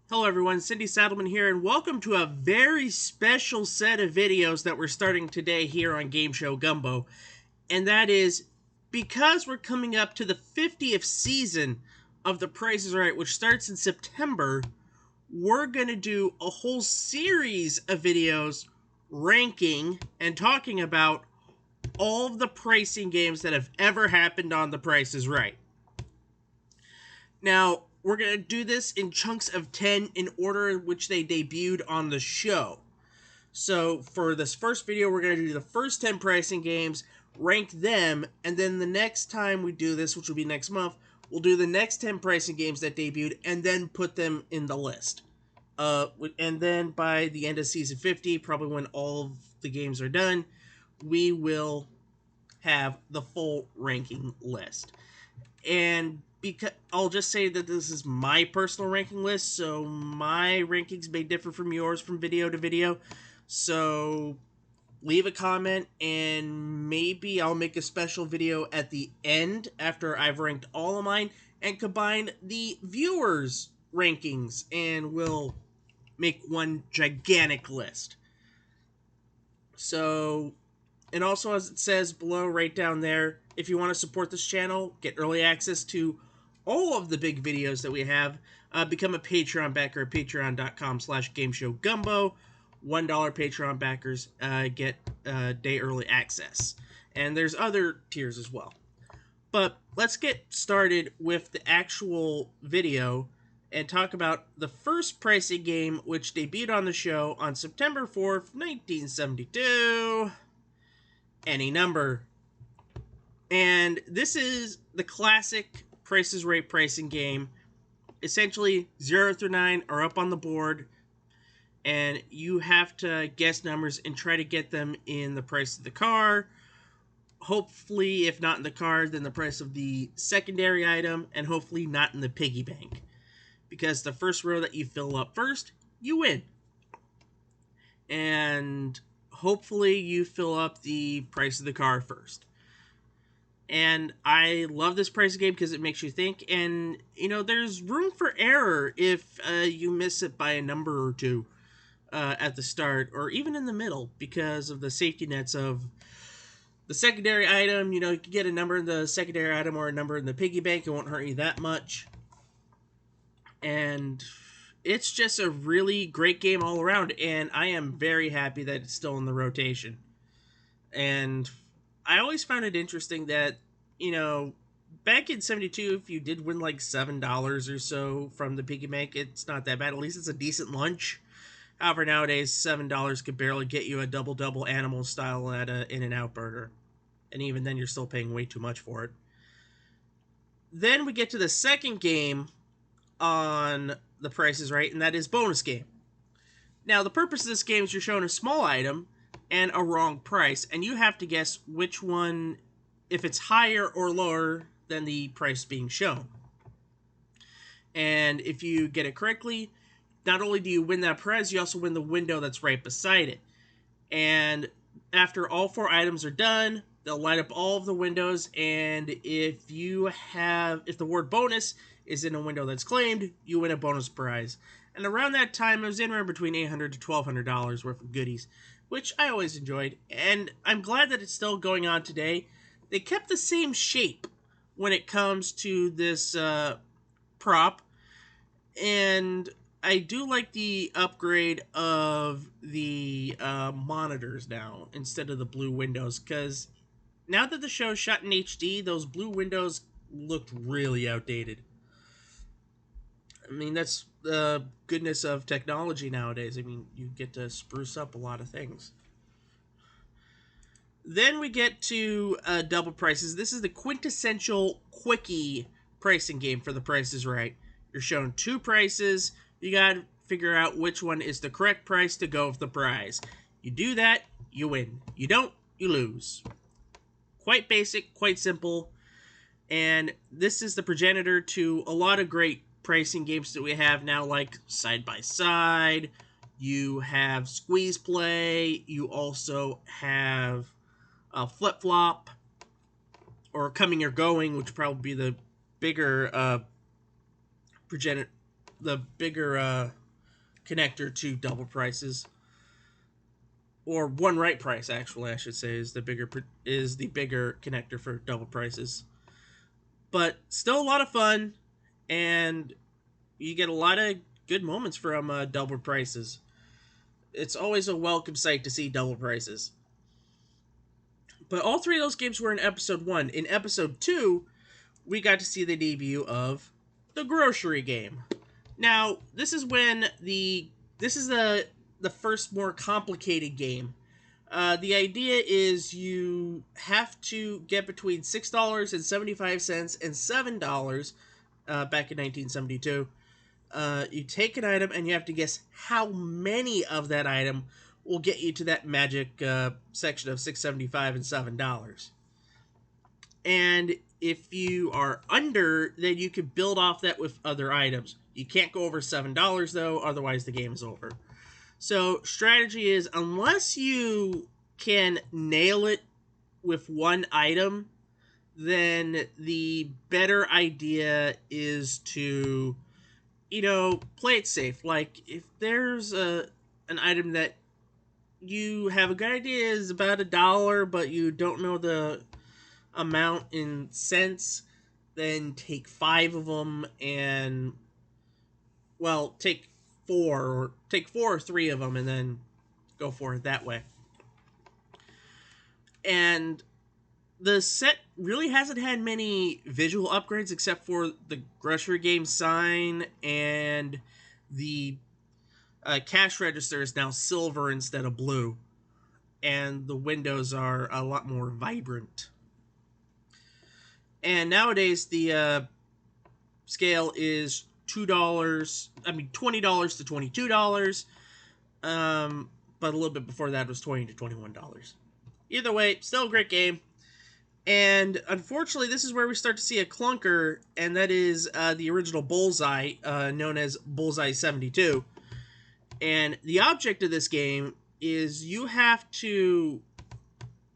Hello everyone, Cindy Saddleman here, and welcome to a very special set of videos that we're starting today here on Game Show Gumbo. And that is because we're coming up to the 50th season of The Price is Right, which starts in September. We're going to do a whole series of videos ranking and talking about all of the pricing games that have ever happened on The Price is Right. Now, we're going to do this in chunks of 10 in order in which they debuted on the show. So, for this first video, we're going to do the first 10 pricing games, rank them, and then the next time we do this, which will be next month, we'll do the next 10 pricing games that debuted, and then put them in the list. And then by the end of Season 50, probably when all of the games are done, we will have the full ranking list. And because I'll just say that this is my personal ranking list, so my rankings may differ from yours from video to video. So leave a comment, and maybe I'll make a special video at the end after I've ranked all of mine and combine the viewers' rankings, and we'll make one gigantic list. So, and also as it says below, right down there, if you want to support this channel, get early access to all of the big videos that we have, become a Patreon backer at patreon.com/gameshowgumbo. $1 Patreon backers get day early access. And there's other tiers as well. But let's get started with the actual video and talk about the first pricing game, which debuted on the show on September 4th, 1972. Any number. And this is the classic Price is Right pricing game. Essentially, 0 through 9 are up on the board, and you have to guess numbers and try to get them in the price of the car. Hopefully, if not in the car, then the price of the secondary item, and hopefully not in the piggy bank. Because the first row that you fill up first, you win. And hopefully you fill up the price of the car first. And I love this pricing game because it makes you think, and, you know, there's room for error if you miss it by a number or two at the start, or even in the middle, because of the safety nets of the secondary item. You know, you can get a number in the secondary item or a number in the piggy bank. It won't hurt you that much. And it's just a really great game all around, and I am very happy that it's still in the rotation. And I always found it interesting that, you know, back in 72, if you did win like $7 or so from the piggy bank, it's not that bad. At least it's a decent lunch. However, nowadays, $7 could barely get you a double-double animal style at a In-N-Out burger. And even then, you're still paying way too much for it. Then we get to the second game on The Price is Right, and that is bonus game. Now, the purpose of this game is you're shown a small item and a wrong price, and you have to guess which one, if it's higher or lower than the price being shown. And if you get it correctly, not only do you win that prize, you also win the window that's right beside it. And after all 4 items are done, they'll light up all of the windows, and if the word bonus is in a window that's claimed, you win a bonus prize. And around that time, it was anywhere between $800 to $1,200 worth of goodies, which I always enjoyed, and I'm glad that it's still going on today. They kept the same shape when it comes to this prop, and I do like the upgrade of the monitors now instead of the blue windows, because now that the show's shot in HD, those blue windows looked really outdated. I mean, that's the goodness of technology nowadays. I mean, you get to spruce up a lot of things. Then we get to double prices. This is the quintessential quickie pricing game for The Price is Right. You're shown 2 prices. You got to figure out which one is the correct price to go with the prize. You do that, you win. You don't, you lose. Quite basic, quite simple. And this is the progenitor to a lot of great pricing games that we have now, like Side by Side. You have Squeeze Play. You also have Flip Flop, or Coming or Going, which would probably be the bigger connector to double prices, or one right price. Actually, I should say is the bigger connector for double prices. But still a lot of fun, and you get a lot of good moments from double prices. It's always a welcome sight to see double prices. But all three of those games were in episode 1. In episode 2, we got to see the debut of the grocery game. Now, this is the first more complicated game. The idea is you have to get between $6.75 and $7 back in 1972. You take an item and you have to guess how many of that item will get you to that magic section of $6.75 and $7. And if you are under, then you can build off that with other items. You can't go over $7 though, otherwise the game is over. So strategy is, unless you can nail it with one item, then the better idea is to, play it safe. Like, if there's an item that you have a good idea is about $1, but you don't know the amount in cents, then take 5 of them and, well, take 4 or 3 of them and then go for it that way. And the set really hasn't had many visual upgrades except for the grocery game sign, and the cash register is now silver instead of blue, and the windows are a lot more vibrant. And nowadays the scale is $20 to $22. But a little bit before that was $20 to $21. Either way, still a great game. And unfortunately, this is where we start to see a clunker, and that is the original Bullseye, known as Bullseye 72. And the object of this game is you have to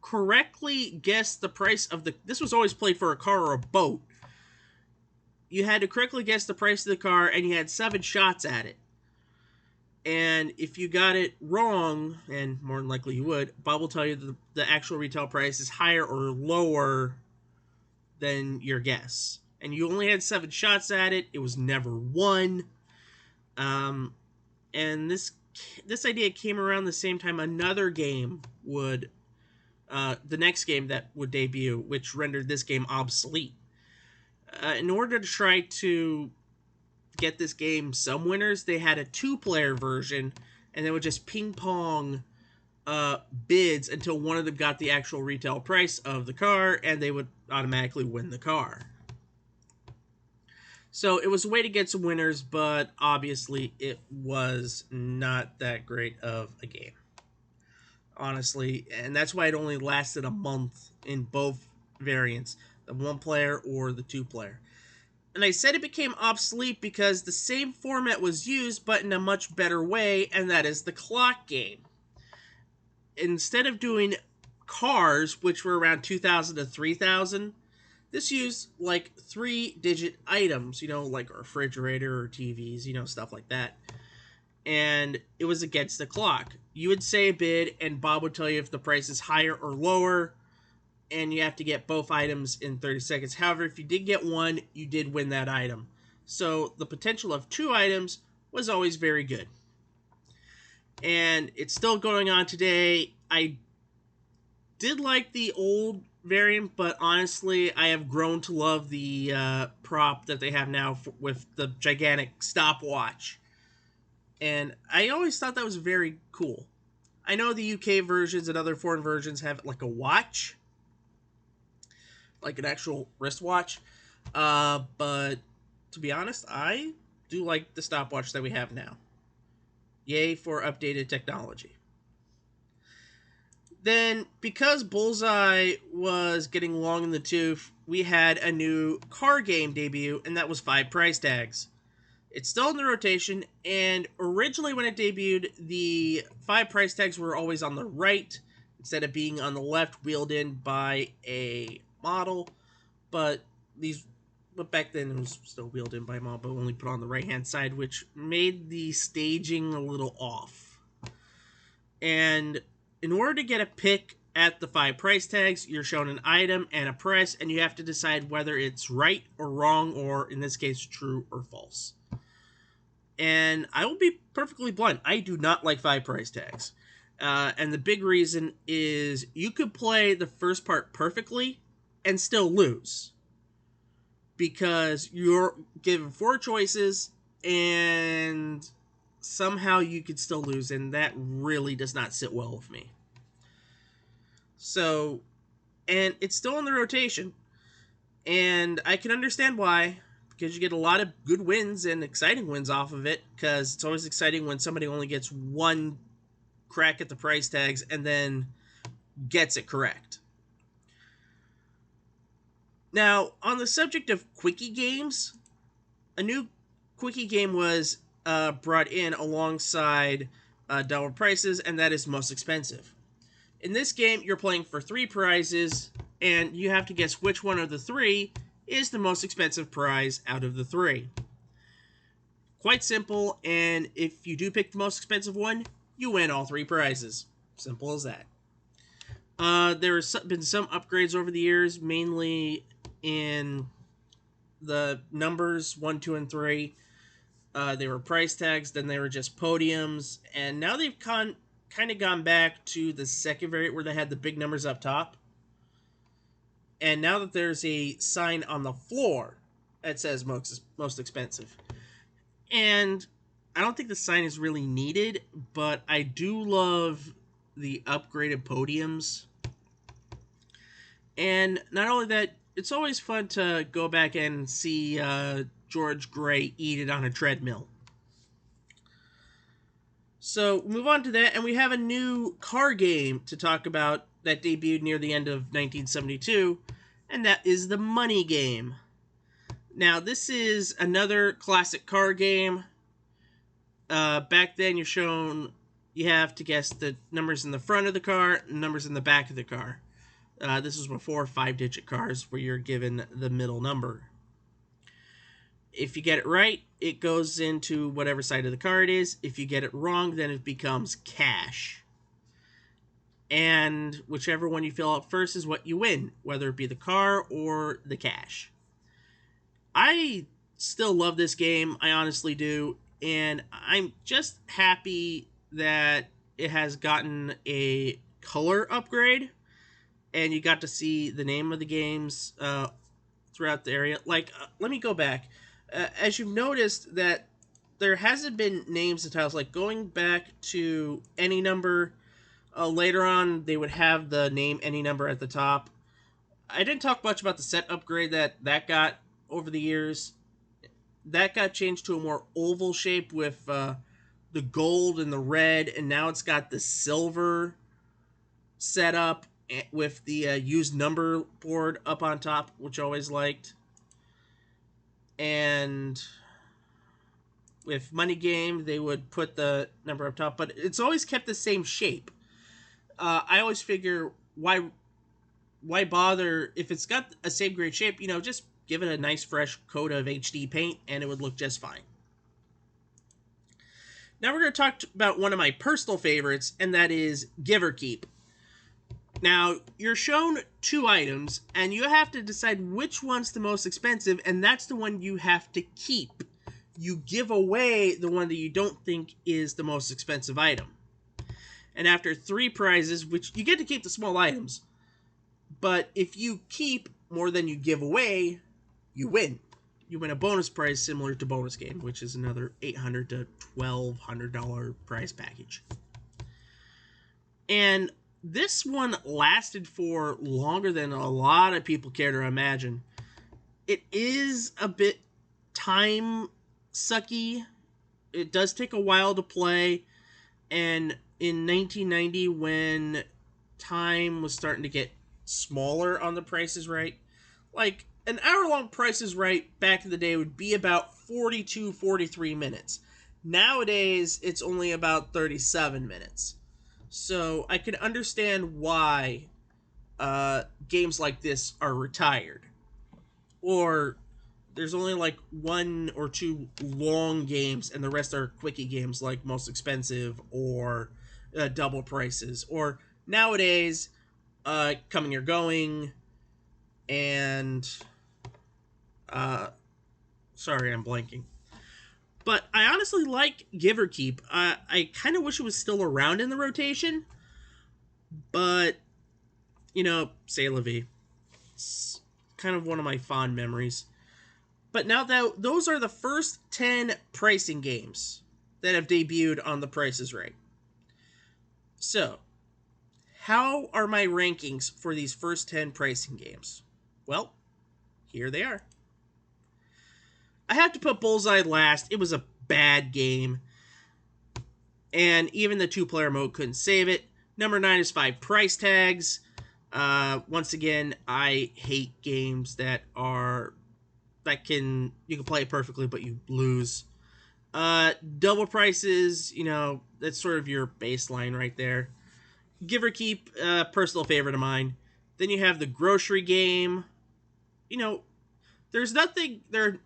correctly guess the price of the... This was always played for a car or a boat. You had to correctly guess the price of the car, and you had 7 shots at it. And if you got it wrong, and more than likely you would, Bob will tell you the actual retail price is higher or lower than your guess. And you only had 7 shots at it. It was never won. And this idea came around the same time another game would... the next game that would debut, which rendered this game obsolete. In order to try to get this game some winners, they had a 2-player version, and they would just ping-pong bids until one of them got the actual retail price of the car, and they would automatically win the car. So it was a way to get some winners, but obviously it was not that great of a game. Honestly, and that's why it only lasted a month in both variants, the 1-player or the 2-player. And I said it became obsolete because the same format was used, but in a much better way, and that is the clock game. Instead of doing cars, which were around 2,000 to 3,000, this used like 3-digit items, like a refrigerator or TVs, stuff like that. And it was against the clock. You would say a bid, and Bob would tell you if the price is higher or lower, and you have to get both items in 30 seconds. However, if you did get one, you did win that item. So the potential of 2 items was always very good. And it's still going on today. I did like the old variant, but honestly, I have grown to love the prop that they have now with the gigantic stopwatch. And I always thought that was very cool. I know the UK versions and other foreign versions have like a watch, like an actual wristwatch. But to be honest, I do like the stopwatch that we have now. Yay for updated technology. Then, because Bullseye was getting long in the tooth, we had a new car game debut, and that was 5 price tags. It's still in the rotation, and originally when it debuted, the 5 price tags were always on the right, instead of being on the left, wheeled in by a model. But these but back then it was still wheeled in by mom, but only put on the right hand side, which made the staging a little off. And in order to get a pick at the 5 price tags, you're shown an item and a price, and you have to decide whether it's right or wrong, or in this case, true or false. And I will be perfectly blunt, I do not like 5 price tags. And the big reason is you could play the first part perfectly and still lose. Because you're given 4 choices and somehow you could still lose, and that really does not sit well with me. So, and it's still in the rotation, and I can understand why, because you get a lot of good wins and exciting wins off of it, because it's always exciting when somebody only gets one crack at the price tags and then gets it correct. Now, on the subject of quickie games, a new quickie game was brought in alongside dollar prices, and that is most expensive. In this game, you're playing for 3 prizes, and you have to guess which one of the 3 is the most expensive prize out of the 3. Quite simple, and if you do pick the most expensive one, you win all 3 prizes. Simple as that. There have been some upgrades over the years, mainly in the numbers 1, 2, and 3. They were price tags, then they were just podiums, and now they've kind of gone back to the second variant where they had the big numbers up top. And now that there's a sign on the floor that says most expensive. And I don't think the sign is really needed, but I do love the upgraded podiums. And not only that, it's always fun to go back and see George Gray eat it on a treadmill. So move on to that, and we have a new car game to talk about that debuted near the end of 1972, and that is the Money Game. Now, this is another classic car game. Back then, you have to guess the numbers in the front of the car and numbers in the back of the car. This was before 5-digit cars where you're given the middle number. If you get it right, it goes into whatever side of the car it is. If you get it wrong, then it becomes cash. And whichever one you fill out first is what you win, whether it be the car or the cash. I still love this game, I honestly do, and I'm just happy that it has gotten a color upgrade, and you got to see the name of the games throughout the area. Like, let me go back. As you've noticed that there hasn't been names of titles, like going back to Any Number, later on they would have the name Any Number at the top. I didn't talk much about the set upgrade that got over the years. That got changed to a more oval shape with the gold and the red, and now it's got the silver setup with the used number board up on top, which I always liked. And with Money Game, they would put the number up top, but it's always kept the same shape. I always figure, why bother if it's got a same great shape? Just give it a nice fresh coat of HD paint, and it would look just fine. Now we're going to talk about one of my personal favorites, and that is Give or Keep. Now, you're shown 2 items, and you have to decide which one's the most expensive, and that's the one you have to keep. You give away the one that you don't think is the most expensive item. And after 3 prizes, which you get to keep the small items, but if you keep more than you give away, you win. You win a bonus prize similar to Bonus Game, which is another $800 to $1,200 prize package. And this one lasted for longer than a lot of people care to imagine. It is a bit time sucky. It does take a while to play. And in 1990, when time was starting to get smaller on the Price is Right, like an hour-long Price is Right back in the day would be about 42, 43 minutes. Nowadays, it's only about 37 minutes. So I can understand why games like this are retired. Or there's only like 1 or 2 long games, and the rest are quickie games like Most Expensive or Double Prices, or nowadays Coming or Going, and sorry, I'm blanking. But I honestly like Give or Keep. I kind of wish it was still around in the rotation, but say la vie. It's kind of one of my fond memories. But now that those are the first 10 pricing games that have debuted on The Price is Right. So, how are my rankings for these first 10 pricing games? Well, here they are. I have to put Bullseye last. It was a bad game, and even the 2-player mode couldn't save it. Number 9 is 5 Price Tags. Once again, I hate games that you can play it perfectly, but you lose. Double Prices, that's sort of your baseline right there. Give or Keep, personal favorite of mine. Then you have the grocery game. There's nothing there.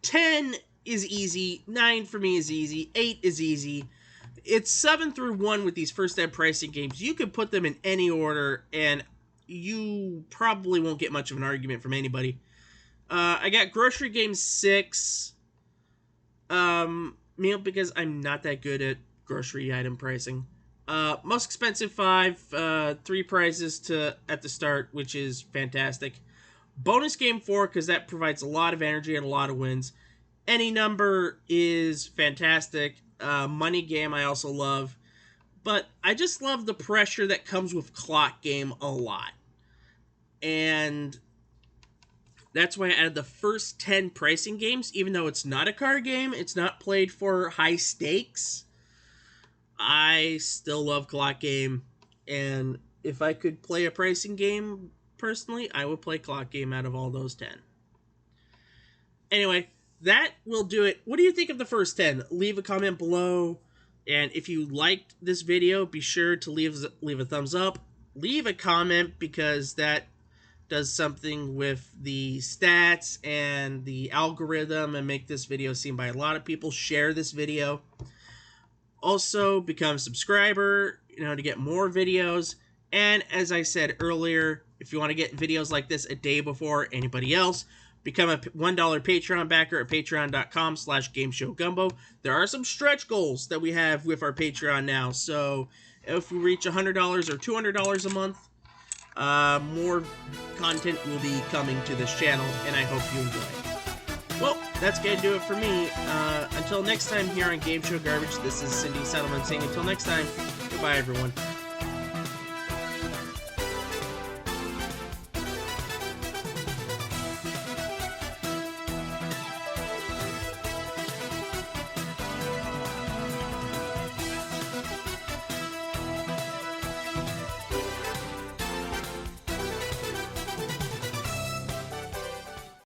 10 is easy. 9 for me is easy. 8 is easy. It's 7 through 1 with these first 10 pricing games. You can put them in any order, and you probably won't get much of an argument from anybody. I got grocery game 6. Because I'm not that good at grocery item pricing. Most Expensive 5, 3 prizes at the start, which is fantastic. Bonus game 4, because that provides a lot of energy and a lot of wins. Any Number is fantastic. Money Game I also love. But I just love the pressure that comes with Clock Game a lot. And that's why I added the first 10 pricing games. Even though it's not a card game, it's not played for high stakes, I still love Clock Game. And if I could play a pricing game, personally, I would play Clock Game out of all those 10. Anyway, that will do it. What do you think of the first 10? Leave a comment below. And if you liked this video, be sure to leave a thumbs up. Leave a comment, because that does something with the stats and the algorithm and make this video seen by a lot of people. Share this video. Also, become a subscriber, to get more videos. And as I said earlier, if you want to get videos like this a day before anybody else, become a $1 Patreon backer at patreon.com/GameShowGumbo. There are some stretch goals that we have with our Patreon now. So if we reach $100 or $200 a month, more content will be coming to this channel, and I hope you enjoy it. Well, that's going to do it for me. Until next time here on Game Show Garbage, this is Cindy Settlement saying until next time, goodbye everyone.